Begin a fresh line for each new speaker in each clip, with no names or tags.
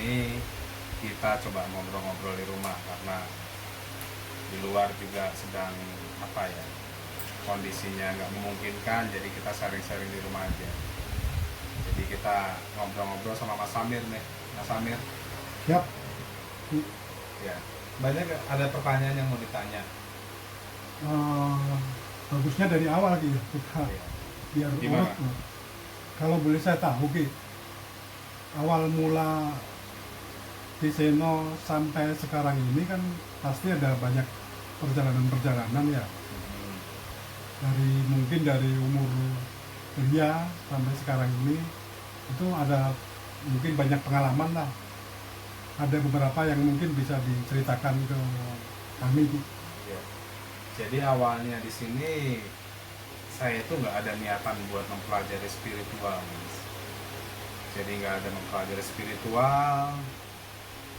ini kita coba ngobrol-ngobrol di rumah karena di luar juga sedang kondisinya nggak memungkinkan, jadi kita sharing-sharing di rumah aja. Jadi kita ngobrol-ngobrol sama Mas Samir nih. Mas Samir,
Yap.
ya banyak ada pertanyaan yang mau ditanya.
Bagusnya dari awal lagi ya kita
Iya.
biar
Gimana?
urut. Kalau boleh saya tahu Ki, awal mula Tiseno sampai sekarang ini kan pasti ada banyak perjalanan ya, mungkin dari umur belia sampai sekarang ini itu ada mungkin banyak pengalaman lah. Ada beberapa yang mungkin bisa diceritakan ke kami Ki.
Iya. Jadi awalnya di sini saya itu nggak ada niatan buat mempelajari spiritual, Mas. Jadi nggak ada mempelajari spiritual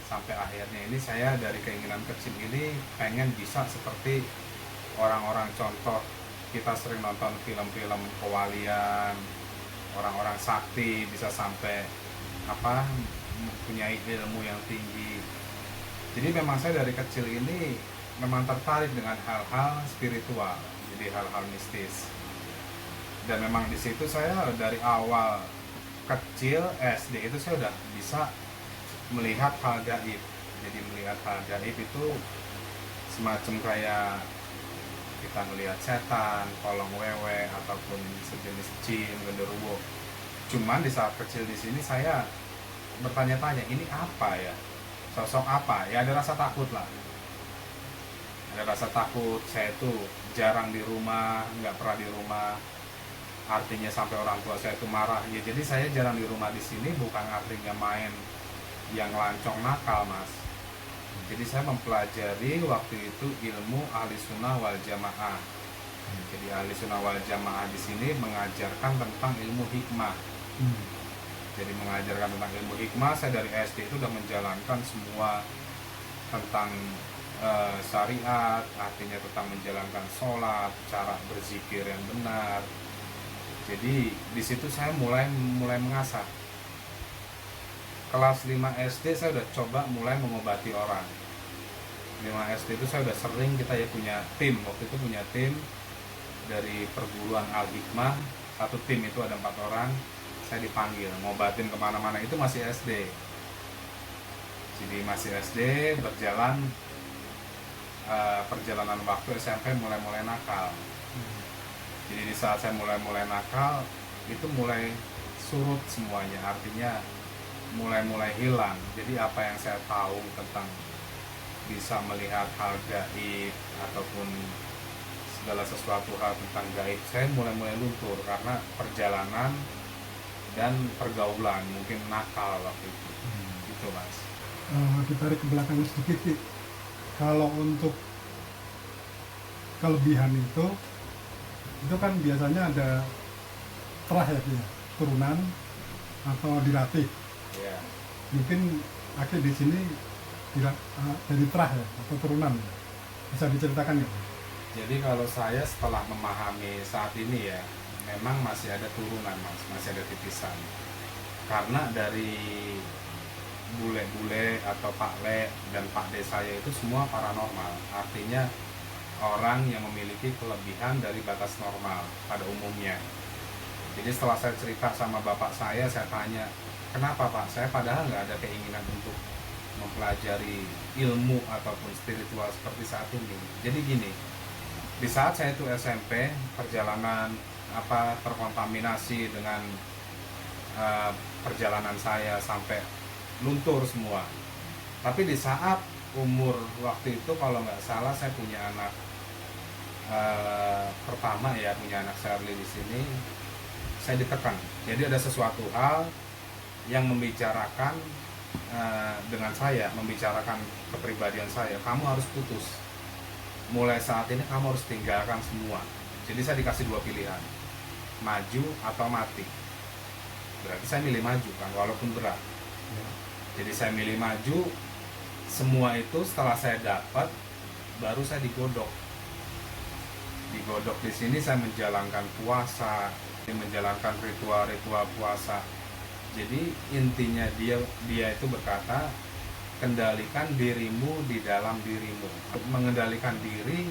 sampai akhirnya ini saya dari keinginan kecil ini pengen bisa seperti orang-orang contoh. Kita sering nonton film-film kewalian, orang-orang sakti bisa sampai mempunyai ilmu yang tinggi. Jadi memang saya dari kecil ini memang tertarik dengan hal-hal spiritual, jadi hal-hal mistis. Dan memang di situ saya dari awal kecil SD itu saya udah bisa melihat hal gaib. Jadi melihat hal gaib itu semacam kayak kita melihat setan, kolong wewe ataupun sejenis jin, genderuwo. Cuman di saat kecil di sini saya bertanya-tanya, ini apa ya? Sosok apa? Ya ada rasa takut lah. Ada rasa takut. Saya tuh jarang di rumah, nggak pernah di rumah. Artinya sampai orang tua saya itu marah. Ya jadi saya jarang di rumah di sini bukan artinya main yang lancong nakal, Mas. Jadi saya mempelajari waktu itu ilmu ahli sunnah wal jamaah. Jadi ahli sunnah wal jamaah di sini mengajarkan tentang ilmu hikmah. Jadi mengajarkan tentang ilmu hikmah. Saya dari SD itu sudah menjalankan semua tentang syariat, artinya tentang menjalankan sholat, cara berzikir yang benar. Jadi di situ saya mulai mengasah. Kelas 5 SD saya udah coba mulai mengobati orang. 5 SD itu saya udah sering, kita ya punya tim. Waktu itu punya tim dari perguruan Al-Hikmah. Satu tim itu ada 4 orang. Saya dipanggil ngobatin kemana-mana, itu masih SD. Jadi masih SD berjalan, perjalanan waktu SMP mulai nakal. Jadi di saat saya mulai nakal itu mulai surut semuanya, artinya mulai hilang. Jadi apa yang saya tahu tentang bisa melihat hal gaib ataupun segala sesuatu hal tentang gaib, saya mulai luntur karena perjalanan dan pergaulan mungkin nakal waktu itu. Gitu, Mas.
Ditarik ke belakang sedikit Ki. Kalau untuk kelebihan itu kan biasanya ada terah ya Ki, ya? Turunan atau dilatih.
Ya.
Mungkin Aki di sini dari terah ya atau turunan ya? Bisa diceritakan ya?
Jadi kalau saya setelah memahami saat ini ya, memang masih ada turunan, Mas, masih ada titisan. Karena dari bule-bule atau Pak Le dan Pak De saya itu semua paranormal. Artinya orang yang memiliki kelebihan dari batas normal pada umumnya. Jadi setelah saya cerita sama bapak saya tanya, kenapa Pak? Saya padahal nggak ada keinginan untuk mempelajari ilmu ataupun spiritual seperti saat ini. Jadi gini, di saat saya itu SMP, perjalanan terkontaminasi dengan perjalanan saya sampai luntur semua. Tapi di saat umur waktu itu kalau nggak salah saya punya anak pertama ya, punya anak Shirley di sini, saya ditekan. Jadi ada sesuatu hal yang membicarakan dengan saya, membicarakan kepribadian saya, kamu harus putus. Mulai saat ini kamu harus tinggalkan semua. Jadi saya dikasih 2 pilihan, maju atau mati. Berarti saya milih maju kan, walaupun berat. Jadi saya milih maju. Semua itu setelah saya dapat, baru saya digodok di sini. Saya menjalankan puasa, menjalankan ritual puasa. Jadi intinya dia itu berkata, kendalikan dirimu di dalam dirimu. Mengendalikan diri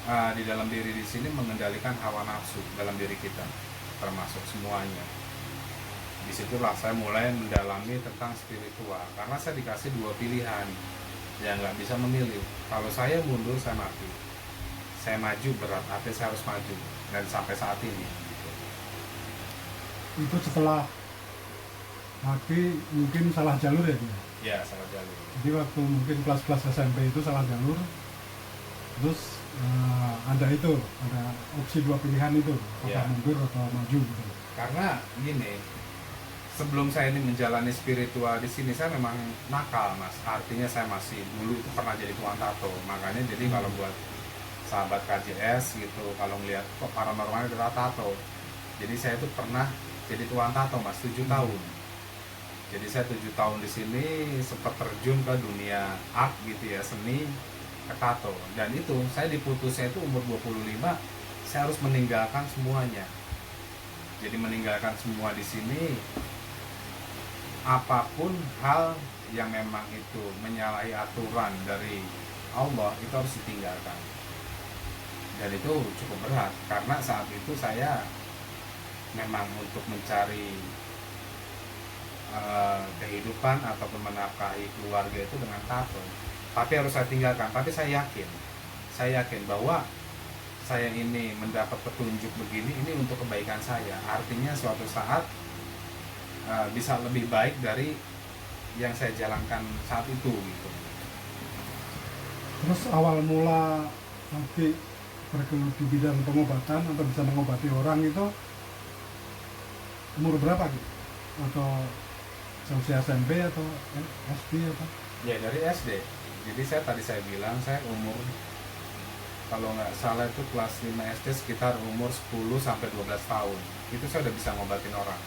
di dalam diri di sini mengendalikan hawa nafsu dalam diri kita, termasuk semuanya. Disitulah saya mulai mendalami tentang spiritual, karena saya dikasih dua pilihan, ya nggak bisa memilih. Kalau saya mundur saya mati, saya maju berat artinya saya harus maju, dan sampai saat ini gitu.
Itu setelah mati mungkin salah jalur ya dia.
Ya salah jalur.
Jadi waktu mungkin kelas-kelas SMP itu salah jalur, terus ada opsi dua pilihan itu, apakah
Ya.
mundur atau maju gitu.
Karena gini, sebelum saya ini menjalani spiritual di sini saya memang nakal, Mas. Artinya saya masih dulu itu pernah jadi tukang tato. Makanya jadi kalau buat sahabat KJS gitu, kalau ngelihat kok paranormal itu tato. Jadi saya itu pernah jadi tukang tato, Mas, 7 tahun. Jadi saya 7 tahun di sini sempat terjun ke dunia art gitu ya, seni, ke tato. Dan itu saya diputusnya itu umur 25, saya harus meninggalkan semuanya. Jadi meninggalkan semua di sini, apapun hal yang memang itu menyalahi aturan dari Allah itu harus ditinggalkan. Dan itu cukup berat karena saat itu saya memang untuk mencari kehidupan ataupun menafkahi keluarga itu dengan tato. Tapi harus saya tinggalkan. Tapi saya yakin bahwa saya ini mendapat petunjuk begini ini untuk kebaikan saya. Artinya suatu saat bisa lebih baik dari yang saya jalankan saat itu gitu.
Terus awal mula nanti bergelut di bidang pengobatan atau bisa mengobati orang itu umur berapa gitu? Atau usia SMP atau SD apa?
Ya dari SD. Jadi saya bilang saya umur, kalau nggak salah itu kelas 5 SD, sekitar umur 10 sampai 12 tahun. Itu saya udah bisa ngobatin orang.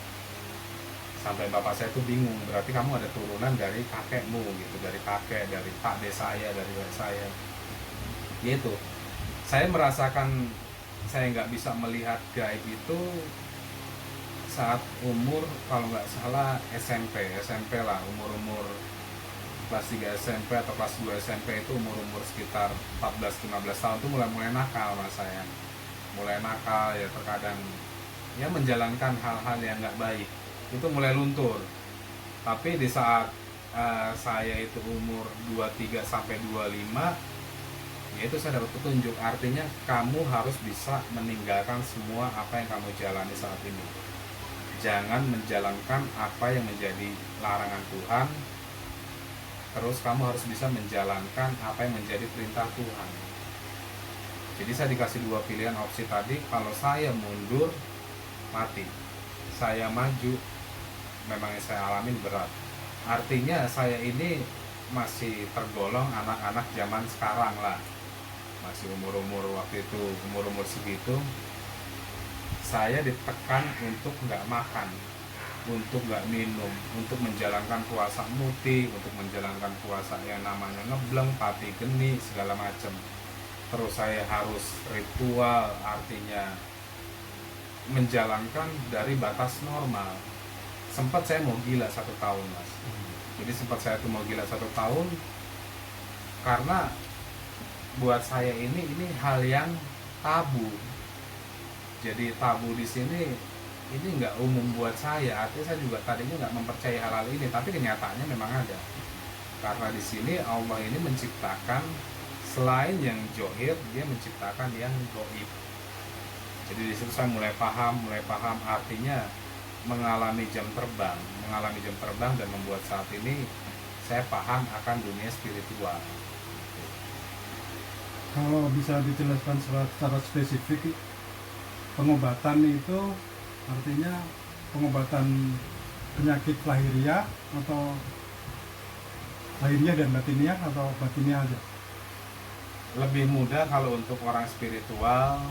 Sampai bapak saya tuh bingung, berarti kamu ada turunan dari kakekmu gitu, dari kakek, dari pak de saya, dari kakek saya. Gitu. Saya merasakan saya nggak bisa melihat gaib itu saat umur, kalau nggak salah SMP lah, umur kelas 3 SMP atau kelas 2 SMP itu umur sekitar 14-15 tahun tuh mulai nakal, Mas. Saya mulai nakal ya, terkadang ya menjalankan hal-hal yang nggak baik itu mulai luntur. Tapi di saat saya itu umur 23 sampai 25, yaitu saya dapat petunjuk, artinya kamu harus bisa meninggalkan semua apa yang kamu jalani saat ini. Jangan menjalankan apa yang menjadi larangan Tuhan, terus kamu harus bisa menjalankan apa yang menjadi perintah Tuhan. Jadi saya dikasih dua pilihan opsi tadi, kalau saya mundur mati, saya maju memang yang saya alamin berat. Artinya saya ini masih tergolong anak-anak zaman sekarang lah, masih umur waktu itu umur segitu. Saya ditekan untuk nggak makan, untuk nggak minum, untuk menjalankan puasa muti, untuk menjalankan puasa yang namanya ngebleng, pati geni, segala macam. Terus saya harus ritual, artinya menjalankan dari batas normal. Sempat saya mau gila 1 tahun, Mas. Jadi sempat saya tuh mau gila 1 tahun, karena buat saya ini hal yang tabu. Jadi tabu di sini ini nggak umum buat saya. Artinya saya juga tadinya nggak mempercayai hal-hal ini, tapi kenyataannya memang ada. Karena di sini Allah ini menciptakan selain yang johir, dia menciptakan yang goib. Jadi di situ saya mulai paham artinya mengalami jam terbang dan membuat saat ini saya paham akan dunia spiritual.
Kalau bisa dijelaskan secara spesifik, pengobatan itu artinya pengobatan penyakit lahiriah atau lahiriah dan batiniah atau batiniah aja?
Lebih mudah kalau untuk orang spiritual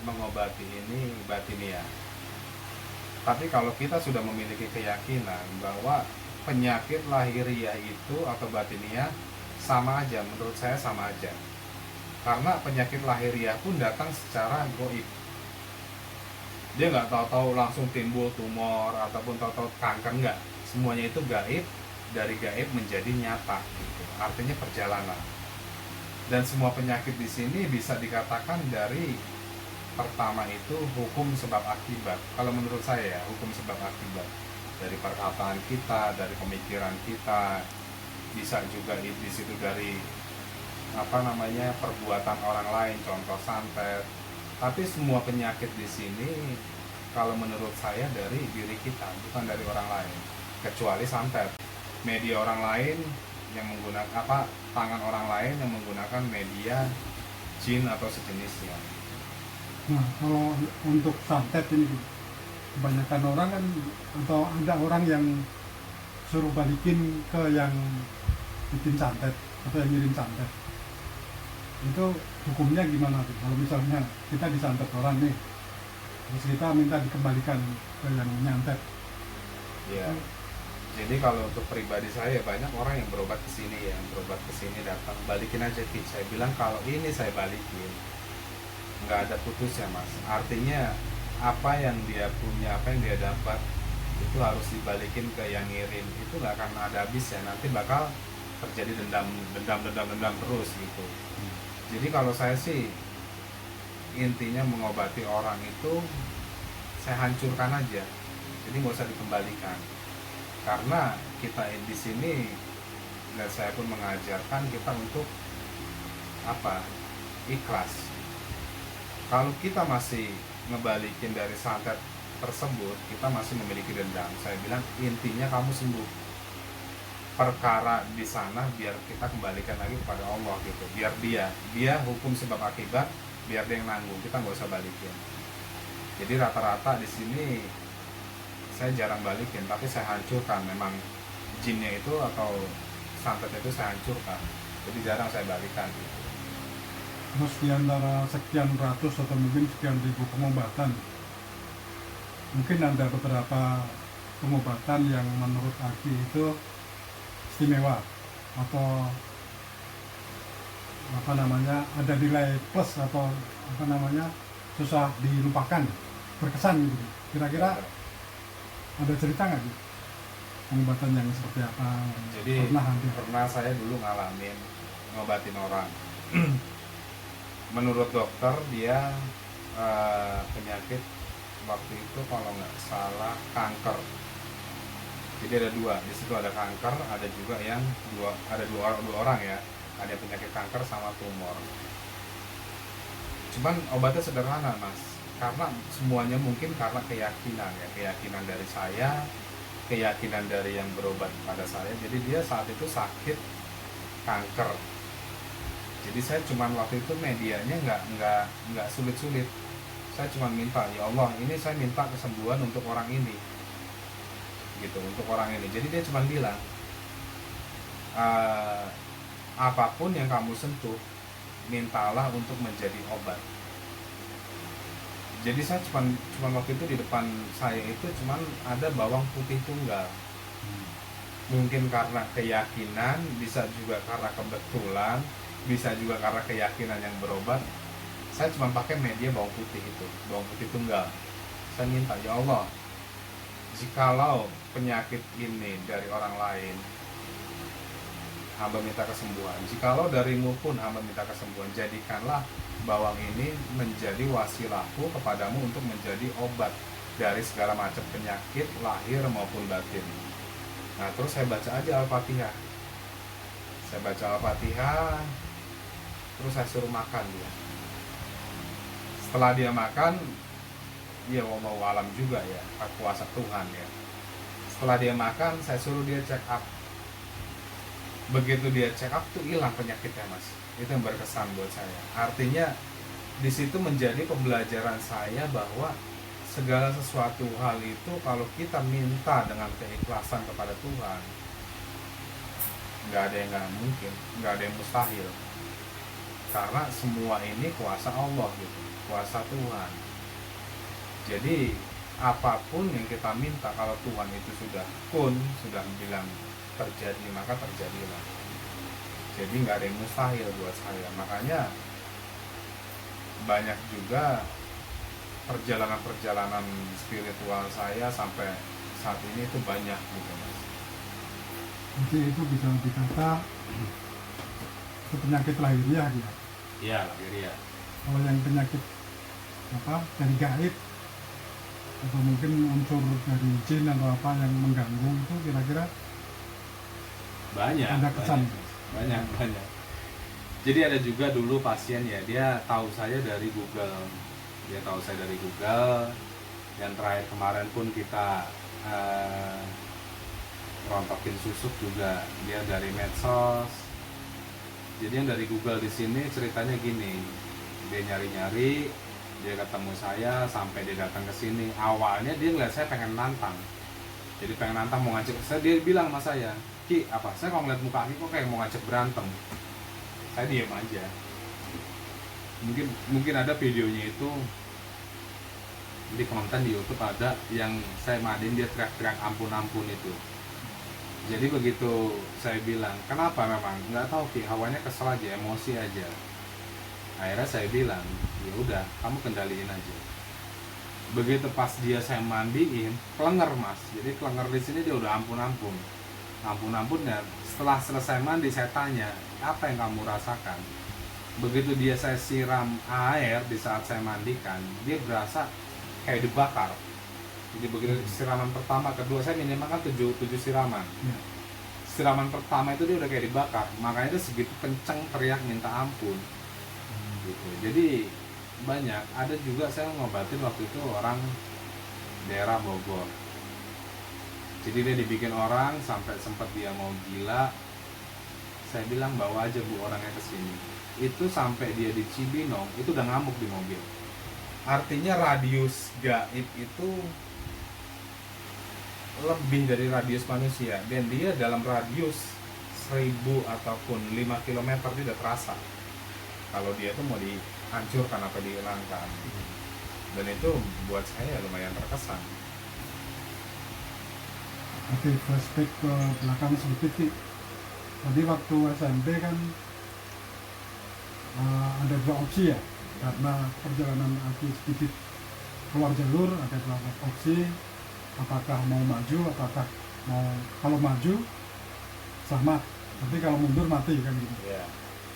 mengobati ini batiniah. Tapi kalau kita sudah memiliki keyakinan bahwa penyakit lahiriah itu atau batiniah sama aja, menurut saya sama aja. Karena penyakit lahiriah pun datang secara goib. Dia nggak tahu-tahu langsung timbul tumor ataupun tahu-tahu kanker, nggak. Semuanya itu gaib, dari gaib menjadi nyata gitu. Artinya perjalanan. Dan semua penyakit di sini bisa dikatakan dari pertama itu hukum sebab akibat. Kalau menurut saya ya, hukum sebab akibat dari perkataan kita, dari pemikiran kita, bisa juga di situ dari perbuatan orang lain, contoh santet. Tapi semua penyakit di sini kalau menurut saya dari diri kita, bukan dari orang lain. Kecuali santet, media orang lain yang menggunakan tangan orang lain yang menggunakan media jin atau sejenisnya.
Nah, kalau untuk santet ini kebanyakan orang kan, atau ada orang yang suruh balikin ke yang bikin santet atau yang ngirim santet, itu hukumnya gimana tuh? Kalau misalnya kita disantet orang nih, terus kita minta dikembalikan ke yang nyantet.
Ya. Jadi kalau untuk pribadi saya, banyak orang yang berobat ke sini datang, balikin aja Ki. Saya bilang kalau ini saya balikin, nggak ada putus ya Mas. Artinya apa yang dia punya, apa yang dia dapat itu harus dibalikin ke yang ngirim. Itu nggak akan ada habisnya. Nanti bakal terjadi dendam terus gitu. Jadi kalau saya sih intinya mengobati orang itu saya hancurkan aja. Jadi nggak usah dikembalikan. Karena kita di sini, dan saya pun mengajarkan kita untuk ikhlas. Kalau kita masih ngebalikin dari santet tersebut, kita masih memiliki dendam. Saya bilang intinya kamu sembuh. Perkara di sana biar kita kembalikan lagi kepada Allah gitu. Biar dia hukum sebab akibat, biar dia yang nanggung. Kita nggak usah balikin. Jadi rata-rata di sini saya jarang balikin, tapi saya hancurkan. Memang jinnya itu atau santetnya itu saya hancurkan. Jadi jarang saya balikan gitu.
Terus di antara sekian ratus atau mungkin sekian ribu pengobatan, mungkin ada beberapa pengobatan yang menurut Aki itu istimewa atau ada nilai plus atau susah dilupakan, berkesan gitu. Kira-kira ada cerita nggak gitu pengobatan yang seperti apa?
Jadi pernah saya dulu ngalamin ngobatin orang. Menurut dokter dia penyakit waktu itu kalau nggak salah kanker. Jadi ada dua, di situ ada kanker, ada juga yang dua orang ya, ada penyakit kanker sama tumor. Cuman obatnya sederhana Mas, karena semuanya mungkin karena keyakinan dari saya, keyakinan dari yang berobat pada saya. Jadi dia saat itu sakit kanker. Jadi saya cuman waktu itu medianya nggak sulit-sulit. Saya cuma minta, ya Allah, ini saya minta kesembuhan untuk orang ini, gitu, untuk orang ini. Jadi dia cuma bilang, apapun yang kamu sentuh, mintalah untuk menjadi obat. Jadi saya cuman waktu itu di depan saya itu cuman ada bawang putih tunggal. Mungkin karena keyakinan, bisa juga karena kebetulan, bisa juga karena keyakinan yang berobat. Saya cuma pakai media bawang putih itu, bawang putih tunggal. Saya minta, ya Allah, jikalau penyakit ini dari orang lain, hamba minta kesembuhan. Jikalau darimu pun hamba minta kesembuhan. Jadikanlah bawang ini menjadi wasilahku kepadamu untuk menjadi obat dari segala macam penyakit lahir maupun batin. Nah terus saya baca aja Al-Fatihah. Saya baca Al-Fatihah, terus saya suruh makan dia. Setelah dia makan, ya wallahu alam juga ya, kuasa Tuhan ya. Setelah dia makan, saya suruh dia check up. Begitu dia check up tuh hilang penyakitnya Mas. Itu yang berkesan buat saya. Artinya di situ menjadi pembelajaran saya bahwa segala sesuatu hal itu kalau kita minta dengan keikhlasan kepada Tuhan, nggak ada yang nggak mungkin, nggak ada yang mustahil. Karena semua ini kuasa Allah gitu, kuasa Tuhan. Jadi apapun yang kita minta, kalau Tuhan itu sudah bilang terjadi, maka terjadilah. Jadi nggak ada yang mustahil buat saya. Makanya banyak juga perjalanan spiritual saya sampai saat ini itu banyak gitu mas.
Jadi itu bisa dikata itu penyakit lahiriah ya.
Iya, lahiriah.
Kalau yang penyakit dari gaib atau mungkin unsur dari jin atau apa yang mengganggu itu kira-kira
Banyak,
ada kesan.
banyak. Jadi ada juga dulu pasien ya, dia tahu saya dari Google. Yang terakhir kemarin pun kita rontokin susuk juga dia dari medsos. Jadi yang dari Google di sini ceritanya gini, dia nyari-nyari, dia ketemu saya sampai dia datang ke sini. Awalnya dia ngeliat saya pengen nantang, jadi pengen nantang mau ngajak saya. Dia bilang sama saya, Ki, apa? Saya kalau ngeliat muka Ki kok kayak mau ngajak berantem. Saya diem aja. Mungkin ada videonya itu di konten di YouTube, ada yang saya mandiin dia teriak-teriak ampun itu. Jadi begitu saya bilang, kenapa? Memang nggak tahu Ki, hawanya kesel aja, emosi aja. Akhirnya saya bilang, ya udah, kamu kendaliin aja. Begitu pas dia saya mandiin, kelenger mas. Jadi kelenger di sini dia udah ampun-ampunnya. Setelah selesai mandi saya tanya, apa yang kamu rasakan? Begitu dia saya siram air di saat saya mandikan, dia berasa kayak dibakar. Jadi begitu siraman pertama, kedua, saya minimal kan 7 siraman.
Ya.
Siraman pertama itu dia udah kayak dibakar, makanya dia segitu kenceng teriak minta ampun. Gitu. Jadi banyak. Ada juga saya ngobatin waktu itu orang daerah Bogor. Jadi dia dibikin orang sampai sempat dia mau gila. Saya bilang bawa aja bu orangnya ke sini. Itu sampai dia di Cibinong itu udah ngamuk di mobil. Artinya radius gaib itu lebih dari radius manusia, dan dia dalam radius 1000 ataupun 5 km dia udah terasa kalau dia tuh mau dihancurkan atau dihilangkan. Dan itu buat saya lumayan terkesan.
Oke, flashback ke belakang sedikit Ki. Tadi waktu SMP kan ada 2 opsi ya, karena perjalanan aku sedikit keluar jalur, ada 2 opsi, apakah mau maju, apakah mau, kalau maju selamat, tapi kalau mundur mati kan gitu.
Yeah.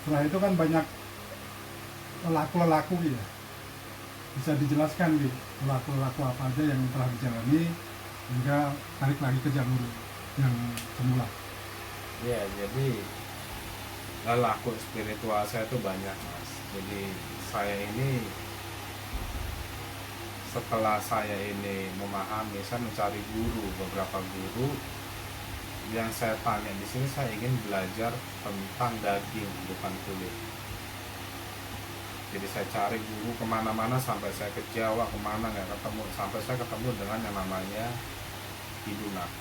Setelah itu kan banyak lelaku ya, bisa dijelaskan gitu, lelaku apa aja yang telah dijalani hingga tarik lagi ke jalur yang semula.
Ya, jadi lelaku spiritual saya itu banyak mas. Jadi saya ini, setelah saya ini memahami, saya mencari beberapa guru yang saya tanya di sini. Saya ingin belajar tentang daging bukan kulit. Jadi saya cari guru kemana-mana sampai saya ke Jawa, kemana nggak ketemu, sampai saya ketemu dengan yang namanya Kidunak.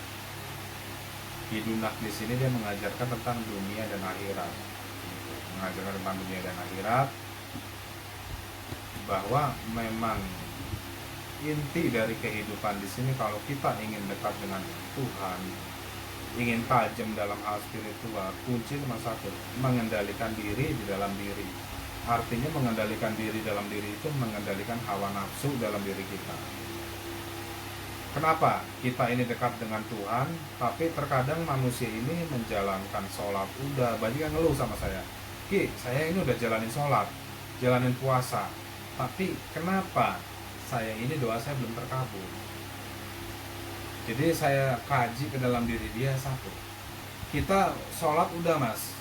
Kidunak di sini dia mengajarkan tentang dunia dan akhirat. Mengajarkan tentang dunia dan akhirat, bahwa memang inti dari kehidupan di sini, kalau kita ingin dekat dengan Tuhan, ingin tajam dalam hal spiritual, kunci cuma satu, mengendalikan diri di dalam diri. Artinya mengendalikan diri dalam diri itu mengendalikan hawa nafsu dalam diri kita. Kenapa kita ini dekat dengan Tuhan, tapi terkadang manusia ini menjalankan sholat, udah banyak yang ngeluh sama saya, Ki, saya ini udah jalanin sholat, jalanin puasa, tapi kenapa saya ini doa saya belum terkabul? Jadi saya kaji ke dalam diri dia. Satu, kita sholat udah mas,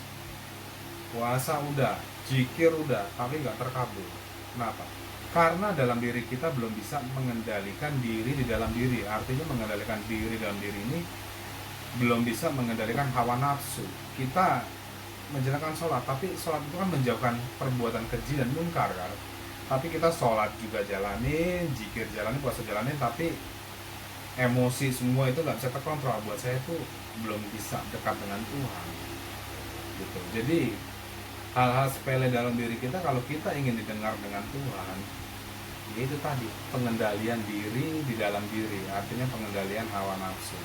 puasa udah, zikir udah, tapi nggak terkabul. Kenapa? Karena dalam diri kita belum bisa mengendalikan diri di dalam diri. Artinya mengendalikan diri dalam diri ini belum bisa mengendalikan hawa nafsu. Kita menjalankan sholat, tapi sholat itu kan menjauhkan perbuatan keji dan munkar kan. Tapi kita sholat juga jalanin, zikir jalanin, puasa jalanin, tapi emosi semua itu nggak bisa terkontrol. Buat saya itu belum bisa dekat dengan Tuhan gitu. Jadi hal-hal sepele dalam diri kita, kalau kita ingin didengar dengan Tuhan, yaitu tadi pengendalian diri di dalam diri, artinya pengendalian hawa nafsu.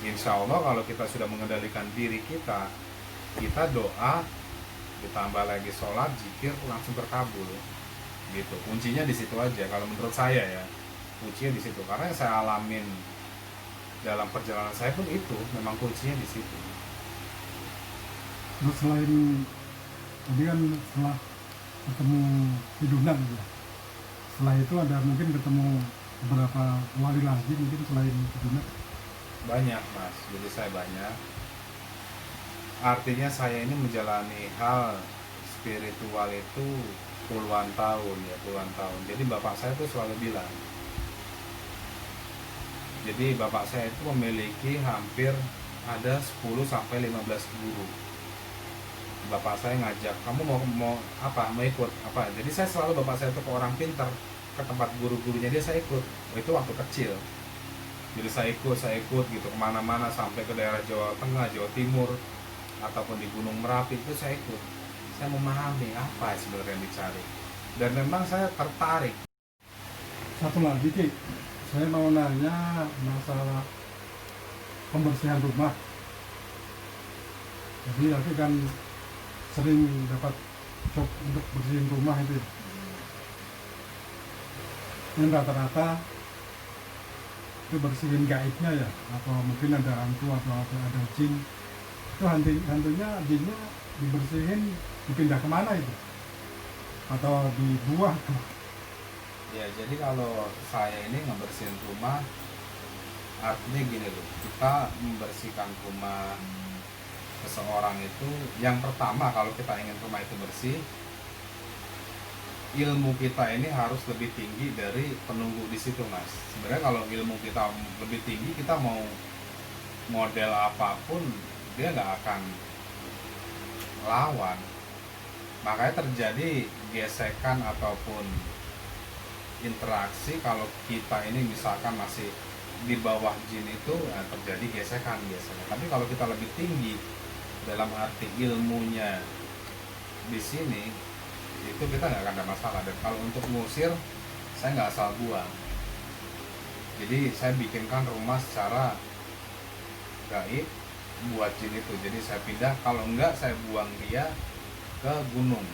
Insya Allah kalau kita sudah mengendalikan diri kita doa ditambah lagi sholat, zikir, langsung terkabul. gitu. Kuncinya di situ aja kalau menurut saya ya, kuncinya di situ, karena yang saya alamin dalam perjalanan saya pun itu memang kuncinya di situ.
Terus selain tadi kan setelah ketemu Hidunan ya, setelah itu ada mungkin ketemu beberapa wali lagi mungkin selain Hidunan.
Banyak mas, jadi saya banyak, artinya saya ini menjalani hal spiritual itu puluhan tahun ya, puluhan tahun. Jadi bapak saya tuh selalu bilang, jadi bapak saya itu memiliki hampir ada 10 sampai 15 guru. Bapak saya ngajak, kamu mau apa, mau ikut apa. Jadi saya selalu, bapak saya itu ke orang pintar, ke tempat guru-gurunya dia saya ikut. Itu waktu kecil. Jadi saya ikut gitu kemana-mana, sampai ke daerah Jawa Tengah, Jawa Timur, ataupun di Gunung Merapi itu saya ikut. Saya memahami apa sebenarnya yang dicari, dan memang saya tertarik.
Satu lagi Ki, saya mau nanya masalah pembersihan rumah. Jadi aku kan sering dapat job untuk bersihin rumah itu ya. Yang rata-rata itu bersihin gaibnya ya, atau mungkin ada hantu atau ada jin. Itu hantunya, jinnya dibersihin, dipindah kemana itu? Atau dibuang?
Ya jadi kalau saya ini ngebersihin rumah, artinya gini loh, kita membersihkan rumah seseorang itu, yang pertama kalau kita ingin rumah itu bersih, ilmu kita ini harus lebih tinggi dari penunggu di situ mas. Sebenarnya kalau ilmu kita lebih tinggi, kita mau model apapun dia nggak akan lawan. Makanya terjadi gesekan ataupun interaksi kalau kita ini misalkan masih di bawah jin itu, ya, terjadi gesekan biasanya. Tapi kalau kita lebih tinggi dalam arti ilmunya di sini, itu kita nggak akan ada masalah. Dan kalau untuk ngusir, saya nggak asal buang. Jadi saya bikinkan rumah secara gaib buat jin itu. Jadi saya pindah, kalau enggak saya buang dia ke gunung.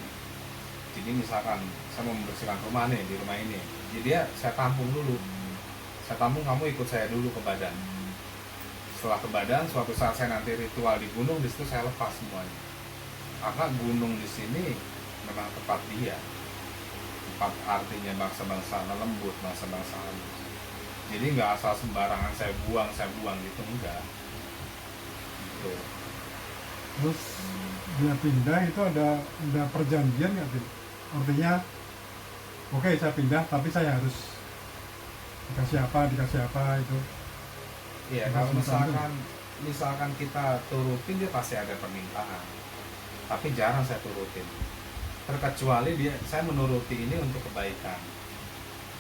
Jadi misalkan saya mau membersihkan rumah nih, di rumah ini, jadi dia saya tampung dulu. Saya tampung, kamu ikut saya dulu ke badan. Setelah ke badan, suatu saat saya nanti ritual di gunung, di situ saya lepas semuanya. Karena gunung di sini memang tempat dia, tempat artinya bangsa-bangsa lembut, bangsa-bangsa halus. Jadi nggak asal sembarangan saya buang gitu, enggak. Gitu.
Terus dia pindah itu ada perjanjian nggak sih? Artinya, oke saya pindah, tapi saya harus dikasih apa itu.
Iya, kalau misalkan kita turutin, dia pasti ada permintaan. Tapi jarang saya turutin. Terkecuali saya menuruti ini untuk kebaikan.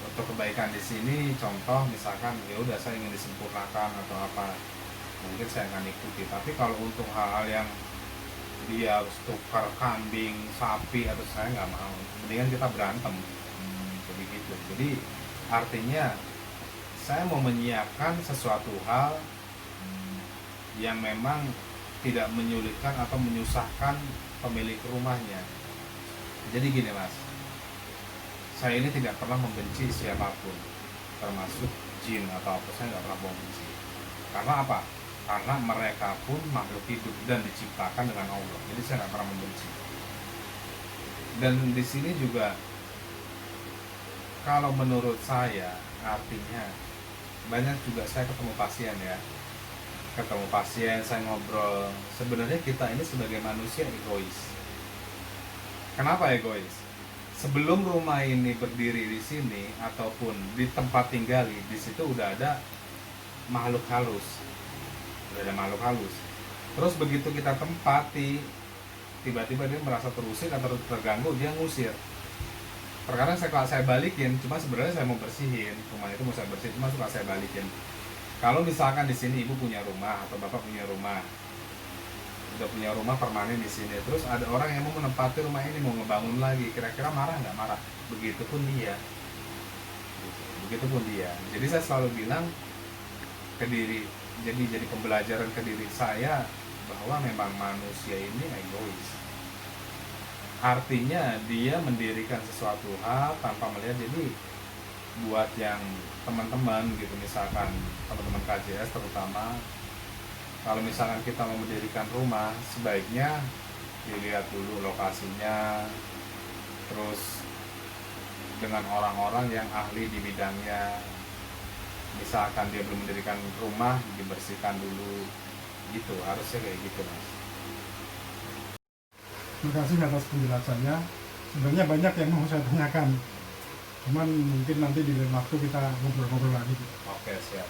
Untuk kebaikan di sini, contoh misalkan ya udah saya ingin disempurnakan atau apa, mungkin saya akan ikuti. Tapi kalau untuk hal-hal yang dia harus tukar kambing, sapi, atau saya nggak mau. Mendingan kita berantem. Jadi gitu. Jadi artinya saya mau menyiapkan sesuatu hal yang memang tidak menyulitkan atau menyusahkan pemilik rumahnya. Jadi gini mas, saya ini tidak pernah membenci siapapun, termasuk jin atau apa, saya nggak pernah membenci. Karena apa? Karena mereka pun makhluk hidup dan diciptakan dengan Allah. Jadi saya nggak pernah membenci. Dan di sini juga, kalau menurut saya, artinya banyak juga saya ketemu pasien ya, saya ngobrol. Sebenarnya kita ini sebagai manusia egois. Kenapa egois? Sebelum rumah ini berdiri di sini ataupun di tempat tinggali, di situ udah ada makhluk halus. Terus begitu kita tempati, tiba-tiba dia merasa terusik atau terganggu, dia ngusir. Terkadang saya balikin, cuma sebenarnya saya mau bersihin rumah itu, mau saya bersihin, cuma suka saya balikin. Kalau misalkan di sini ibu punya rumah atau bapak punya rumah, udah punya rumah permanen di sini, terus ada orang yang mau menempati rumah ini, mau ngebangun lagi, kira-kira marah nggak? Marah. Begitupun dia. Jadi saya selalu bilang ke diri, jadi pembelajaran ke diri saya bahwa memang manusia ini egois. artinya dia mendirikan sesuatu hal tanpa melihat. Jadi buat yang teman-teman gitu, misalkan teman-teman KJS terutama, kalau misalkan kita mau mendirikan rumah, sebaiknya dilihat dulu lokasinya, terus dengan orang-orang yang ahli di bidangnya. Misalkan dia belum mendirikan rumah, dibersihkan dulu gitu, harusnya kayak gitu Mas.
Terima kasih atas penjelasannya. Sebenarnya banyak yang mau saya tanyakan, cuman mungkin nanti di lain waktu kita ngobrol-ngobrol lagi.
Oke, siap.